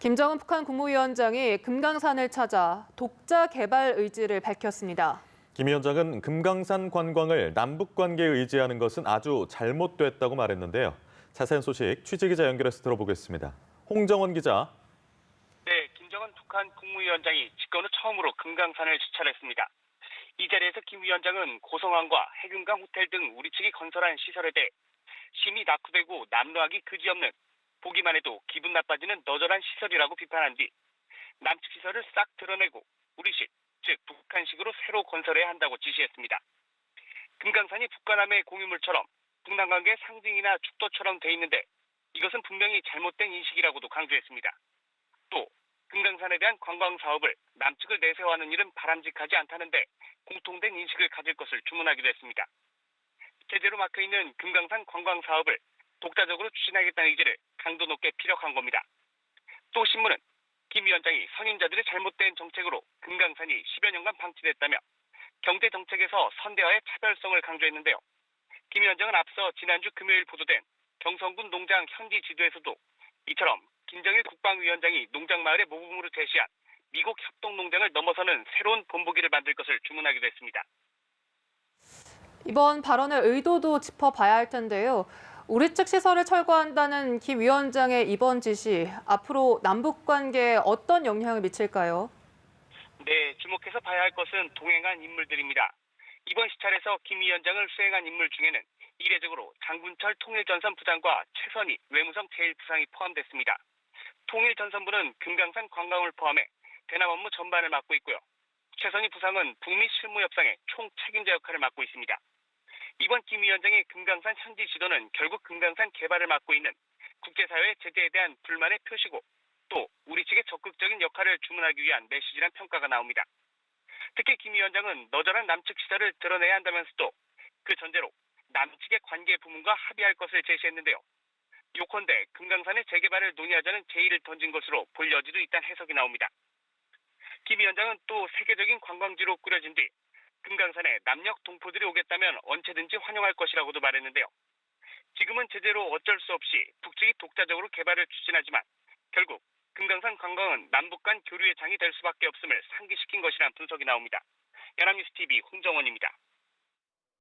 김정은 북한 국무위원장이 금강산을 찾아 독자 개발 의지를 밝혔습니다. 김 위원장은 금강산 관광을 남북 관계에 의지하는 것은 아주 잘못됐다고 말했는데요. 자세한 소식 취재기자 연결해서 들어보겠습니다. 홍정원 기자. 네, 김정은 북한 국무위원장이 집권 후 처음으로 금강산을 시찰했습니다. 이 자리에서 김 위원장은 고성항과 해금강 호텔 등 우리 측이 건설한 시설에 대해 심히 낙후되고 남루하기 그지없는 보기만 해도 기분 나빠지는 너절한 시설이라고 비판한 뒤 남측 시설을 싹 드러내고 우리식, 즉 북한식으로 새로 건설해야 한다고 지시했습니다. 금강산이 북과 남의 공유물처럼 북남 관계의 상징이나 축도처럼 돼 있는데 이것은 분명히 잘못된 인식이라고도 강조했습니다. 또 금강산에 대한 관광 사업을 남측을 내세워하는 일은 바람직하지 않다는데 공통된 인식을 가질 것을 주문하기도 했습니다. 제대로 막혀있는 금강산 관광 사업을 독자적으로 추진하겠다는 의지를 강도 높게 피력한 겁니다. 또 신문은 김 위원장이 선임자들의 잘못된 정책으로 금강산이 10여 년간 방치됐다며 경제 정책에서 선대와의 차별성을 강조했는데요. 김 위원장은 앞서 지난주 금요일 보도된 경성군 농장 현지 지도에서도 이처럼 김정일 국방위원장이 농장마을의 모범으로 제시한 미국 협동농장을 넘어서는 새로운 본보기를 만들 것을 주문하기도 했습니다. 이번 발언의 의도도 짚어봐야 할 텐데요. 우리 측 시설을 철거한다는 김 위원장의 이번 지시, 앞으로 남북 관계에 어떤 영향을 미칠까요? 네, 주목해서 봐야 할 것은 동행한 인물들입니다. 이번 시찰에서 김 위원장을 수행한 인물 중에는 이례적으로 장군철 통일전선 부장과 최선희 외무성 제1부상이 포함됐습니다. 통일전선부는 금강산 관광을 포함해 대남 업무 전반을 맡고 있고요. 최선희 부상은 북미 실무 협상의 총 책임자 역할을 맡고 있습니다. 이번 김 위원장의 금강산 현지 지도는 결국 금강산 개발을 맡고 있는 국제사회의 제재에 대한 불만의 표시고 또 우리 측의 적극적인 역할을 주문하기 위한 메시지란 평가가 나옵니다. 특히 김 위원장은 너절한 남측 시설을 드러내야 한다면서도 그 전제로 남측의 관계 부문과 합의할 것을 제시했는데요. 요컨대 금강산의 재개발을 논의하자는 제의를 던진 것으로 볼 여지도 있다는 해석이 나옵니다. 김 위원장은 또 세계적인 관광지로 꾸려진 뒤 금강산에 남녘 동포들이 오겠다면 언제든지 환영할 것이라고도 말했는데요. 지금은 제재로 어쩔 수 없이 북측이 독자적으로 개발을 추진하지만 결국 금강산 관광은 남북 간 교류의 장이 될 수밖에 없음을 상기시킨 것이라는 분석이 나옵니다. 연합뉴스 TV 홍정원입니다.